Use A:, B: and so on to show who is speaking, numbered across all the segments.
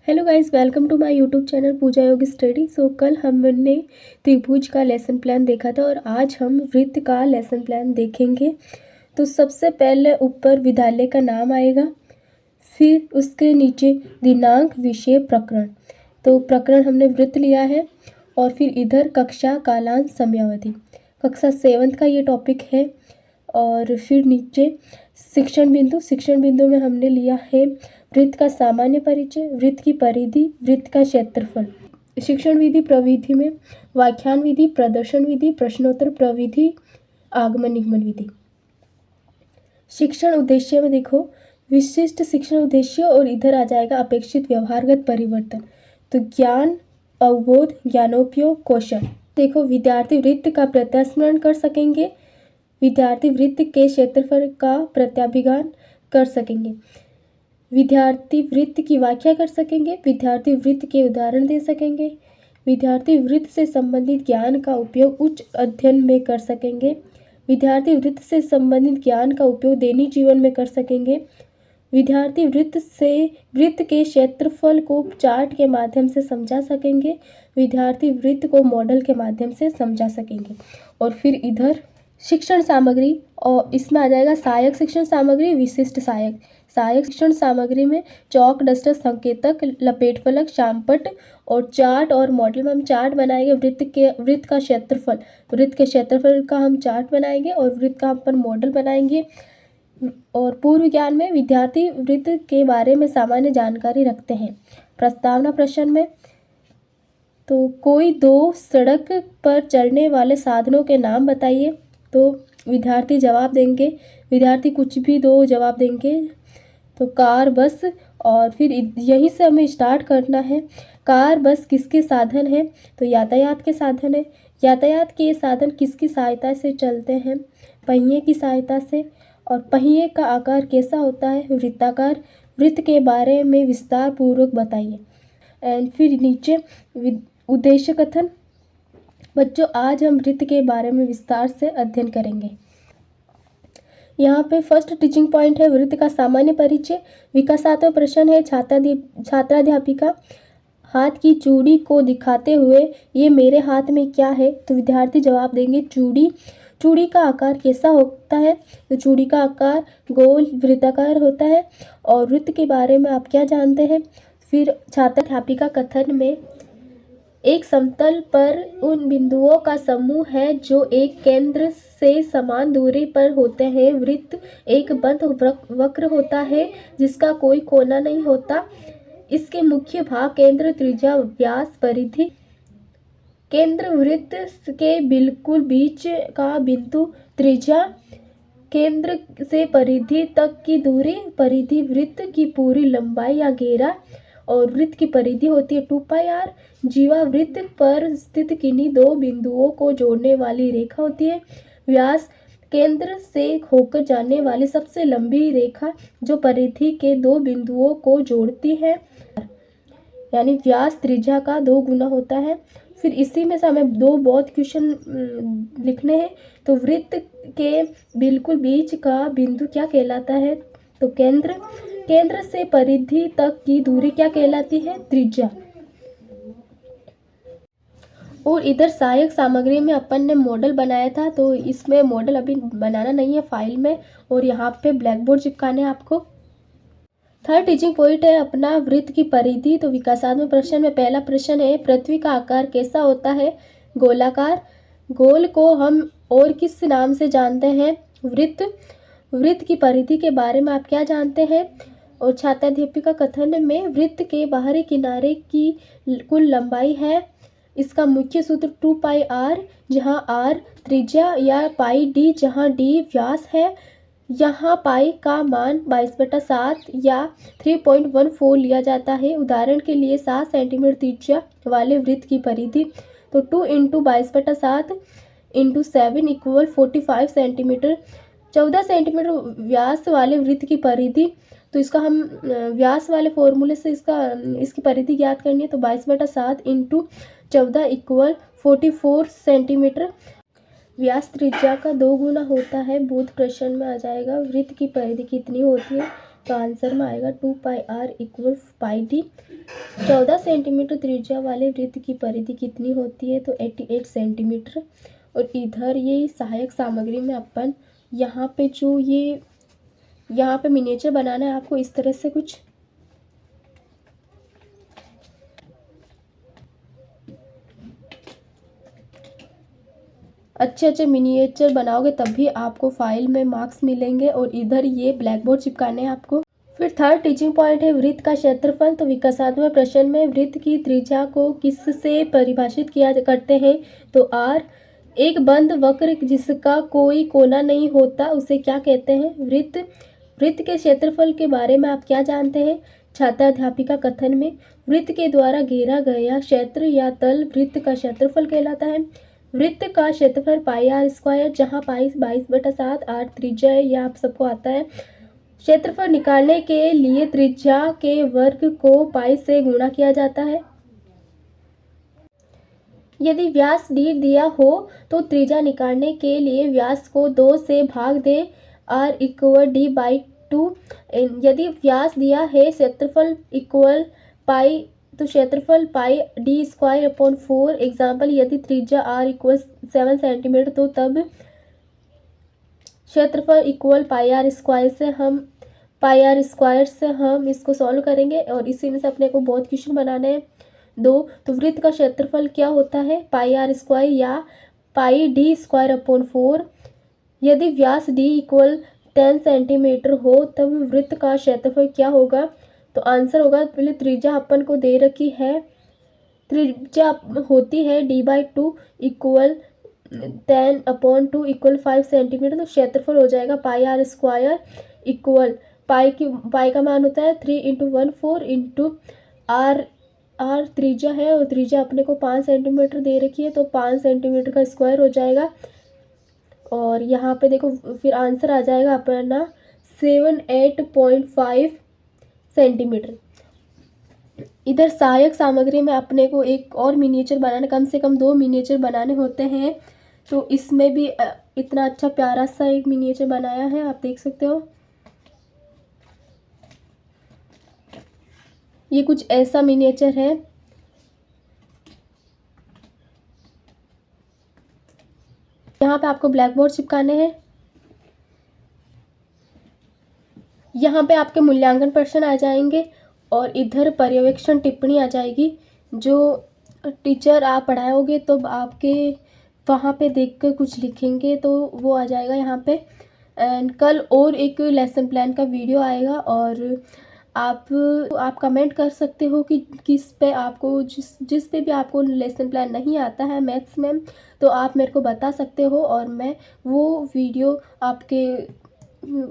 A: Hello guys, welcome to my YouTube channel Pooja Yog study. सो कल हमने त्रिभुज का लेसन प्लान देखा था और आज हम वृत्त का लेसन प्लान देखेंगे। तो सबसे पहले ऊपर विद्यालय का नाम आएगा, फिर उसके नीचे दिनांक, विषय, प्रकरण। तो प्रकरण हमने वृत्त लिया है और फिर इधर कक्षा, कालांश, समयावधि। कक्षा 7 का ये टॉपिक है। और फिर नीचे शिक्षण बिंदु में हमने लिया है वृत्त का सामान्य परिचय, वृत्त की परिधि, वृत्त का क्षेत्रफल। शिक्षण विधि प्रविधि में व्याख्यान विधि, प्रदर्शन विधि, प्रश्नोत्तर प्रविधि, आगमन निगमन विधि। शिक्षण उद्देश्य में देखो, विशिष्ट शिक्षण उद्देश्य और इधर आ जाएगा अपेक्षित व्यवहारगत परिवर्तन। तो ज्ञान, अवबोध, ज्ञानोपयोग, कौशल। देखो, विद्यार्थी वृत्त का प्रत्यास्मरण कर सकेंगे, विद्यार्थी वृत्त के क्षेत्रफल का प्रत्याभिज्ञान कर सकेंगे, विद्यार्थी वृत्त की व्याख्या कर सकेंगे, विद्यार्थी वृत्त के उदाहरण दे सकेंगे, विद्यार्थी वृत्त से संबंधित ज्ञान का उपयोग उच्च अध्ययन में कर सकेंगे, विद्यार्थी वृत्त से संबंधित ज्ञान का उपयोग दैनिक जीवन में कर सकेंगे, विद्यार्थी वृत्त से वृत्त के क्षेत्रफल को चार्ट के माध्यम से समझा सकेंगे, विद्यार्थी वृत्त को मॉडल के माध्यम से समझा सकेंगे। और फिर इधर शिक्षण सामग्री, और इसमें आ जाएगा सहायक शिक्षण सामग्री, विशिष्ट सहायक शिक्षण सामग्री में चौक, डस्टर, संकेतक, लपेट फलक, शामपट और चार्ट। और मॉडल में हम चार्ट बनाएंगे वृत्त का क्षेत्रफल, वृत्त के क्षेत्रफल का हम चार्ट बनाएंगे और वृत्त का अपन मॉडल बनाएंगे। और पूर्व ज्ञान में विद्यार्थी वृत्त के बारे में सामान्य जानकारी रखते हैं। प्रस्तावना प्रश्न में तो कोई दो सड़क पर चलने वाले साधनों के नाम बताइए। तो विद्यार्थी जवाब देंगे, विद्यार्थी कुछ भी दो जवाब देंगे। तो कार, बस। और फिर यहीं से हमें स्टार्ट करना है। कार, बस किसके साधन है? तो यातायात के साधन है। यातायात के साधन किसकी सहायता से चलते हैं? पहिए की सहायता से। और पहिए का आकार कैसा होता है? वृत्ताकार। वृत्त के बारे में विस्तार पूर्वक बताइए। एंड फिर नीचे उद्देश्य कथन। बच्चों, आज हम वृत्त के बारे में विस्तार से अध्ययन करेंगे। यहाँ पे फर्स्ट टीचिंग पॉइंट है वृत्त का सामान्य परिचय। विकासात्मक प्रश्न है छात्राध्यापिका हाथ की चूड़ी को दिखाते हुए, ये मेरे हाथ में क्या है? तो विद्यार्थी जवाब देंगे चूड़ी। चूड़ी का आकार कैसा होता है? तो चूड़ी का आकार गोल वृत्ताकार होता है। और वृत्त के बारे में आप क्या जानते हैं? फिर छात्राध्यापिका कथन में एक समतल पर उन बिंदुओं का समूह है जो एक केंद्र से समान दूरी पर होते हैं। वृत्त एक बंद वक्र होता है जिसका कोई कोना नहीं होता। इसके मुख्य भाग केंद्र, त्रिज्या, व्यास, परिधि। केंद्र वृत्त के बिल्कुल बीच का बिंदु त्रिज्या, केंद्र से परिधि तक की दूरी, परिधि वृत्त की पूरी लंबाई या घेरा। और वृत्त की परिधि होती है 2πr। जीवा वृत्त पर स्थित किन्हीं दो बिंदुओं को जोड़ने वाली रेखा होती है। व्यास केंद्र से होकर जाने वाली सबसे लंबी रेखा जो परिधि के दो बिंदुओं को जोड़ती है, यानी व्यास त्रिज्या का 2 गुना होता है। फिर इसी में से हमें दो बहुत क्वेश्चन लिखने हैं। तो वृत्त के बिल्कुल बीच का बिंदु क्या कहलाता है? तो केंद्र से परिधि तक की दूरी क्या कहलाती है? त्रिज्या। और इधर सहायक सामग्री में अपन ने मॉडल बनाया था, तो इसमें मॉडल अभी बनाना नहीं है फाइल में, और यहाँ पे ब्लैक बोर्ड चिपकाने आपको। थर्ड टीचिंग पॉइंट है अपना वृत्त की परिधि। तो विकासात्मक प्रश्न में पहला प्रश्न है पृथ्वी का आकार कैसा होता है? गोलाकार। गोल को हम और किस नाम से जानते हैं? वृत्त। वृत्त की परिधि के बारे में आप क्या जानते हैं? और छात्राध्यापिका कथन में वृत्त के बाहरी किनारे की कुल लंबाई है। इसका मुख्य सूत्र 2πr, जहाँ r त्रिज्या, या πd, जहाँ d व्यास है। यहाँ पाई का मान 22/7 या 3.14 लिया जाता है। उदाहरण के लिए 7 सेंटीमीटर त्रिज्या वाले वृत्त की परिधि। तो 2 × 22/7 × 7 = 45 सेंटीमीटर। 14 सेंटीमीटर व्यास वाले वृत्त की परिधि। तो इसका हम व्यास वाले फॉर्मूले से इसकी परिधि ज्ञात करनी है। तो 22/7 × 14 = 44 सेंटीमीटर। व्यास त्रिज्या का 2 गुना होता है। बोध प्रश्न में आ जाएगा वृत्त की परिधि कितनी होती है? तो आंसर में आएगा 2πr इक्वल πd। 14 सेंटीमीटर त्रिज्या वाले वृत्त की परिधि कितनी होती है? तो 88 सेंटीमीटर। और इधर ये सहायक सामग्री में अपन यहाँ पे जो ये यहाँ पे मिनिएचर बनाना है आपको इस तरह से कुछ। अच्छे अच्छे मिनिएचर बनाओगे तभी आपको फाइल में मार्क्स मिलेंगे। और इधर ये ब्लैक बोर्ड चिपकाने हैं आपको। फिर थर्ड टीचिंग पॉइंट है वृत्त का क्षेत्रफल। तो विकासात्मक प्रश्न में वृत्त की त्रिज्या को किससे परिभाषित किया करते हैं? तो आर। एक बंद वक्र जिसका कोई कोना नहीं होता उसे क्या कहते हैं? वृत्त। वृत्त के क्षेत्रफल के बारे में आप क्या जानते हैं? छात्राध्यापिका कथन में वृत्त के द्वारा घेरा गया क्षेत्र या तल वृत्त का क्षेत्रफल कहलाता है। वृत्त का क्षेत्रफल πr², जहाँ पाई 22/7 आर त्रिज्या है, यह आप सबको आता है। क्षेत्रफल निकालने के लिए त्रिज्या के वर्ग को पाई से गुणा किया जाता है। यदि व्यास d दिया हो तो त्रिज्या निकालने के लिए व्यास को 2 से भाग दें। r equal d/2। यदि व्यास दिया है क्षेत्रफल इक्वल पाई, तो क्षेत्रफल πd²/4। एग्जाम्पल, यदि त्रिज्या r इक्वल 7 सेंटीमीटर तो तब क्षेत्रफल इक्वल πr² से हम इसको सॉल्व करेंगे। और इसी में से अपने को बहुत क्वेश्चन बनाने हैं 2। तो वृत्त का क्षेत्रफल क्या होता है? πr² या πd²/4। यदि व्यास d इक्वल 10 सेंटीमीटर हो तब वृत्त का क्षेत्रफल क्या होगा? तो आंसर होगा, पहले त्रिज्या अपन को दे रखी है, त्रिज्या होती है d/2 इक्वल 10/2 इक्वल 5 सेंटीमीटर। तो क्षेत्रफल हो जाएगा πr² इक्वल पाई का मान होता है 3 × 1 4 × r त्रिज्या है। और त्रिज्या अपने को 5 सेंटीमीटर दे रखी है, तो 5 सेंटीमीटर का स्क्वायर हो जाएगा। और यहाँ पे देखो फिर आंसर आ जाएगा अपना 78.5 सेंटीमीटर। इधर सहायक सामग्री में अपने को एक और मिनिएचर बनाना, कम से कम 2 मिनिएचर बनाने होते हैं। तो इसमें भी इतना अच्छा प्यारा सा एक मिनिएचर बनाया है, आप देख सकते हो। ये कुछ ऐसा मिनिएचर है। यहाँ पे आपको ब्लैक बोर्ड चिपकाने हैं। यहाँ पे आपके मूल्यांकन प्रश्न आ जाएंगे और इधर पर्यवेक्षण टिप्पणी आ जाएगी। जो टीचर आप पढ़ाओगे तो आपके वहाँ पे देखकर कुछ लिखेंगे तो वो आ जाएगा यहाँ पे। एंड कल और एक लेसन प्लान का वीडियो आएगा और आप कमेंट कर सकते हो कि किस पे आपको जिस पे भी आपको लेसन प्लान नहीं आता है मैथ्स में, तो आप मेरे को बता सकते हो और मैं वो वीडियो आपके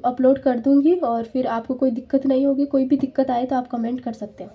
A: अपलोड कर दूंगी। और फिर आपको कोई दिक्कत नहीं होगी। कोई भी दिक्कत आए तो आप कमेंट कर सकते हो।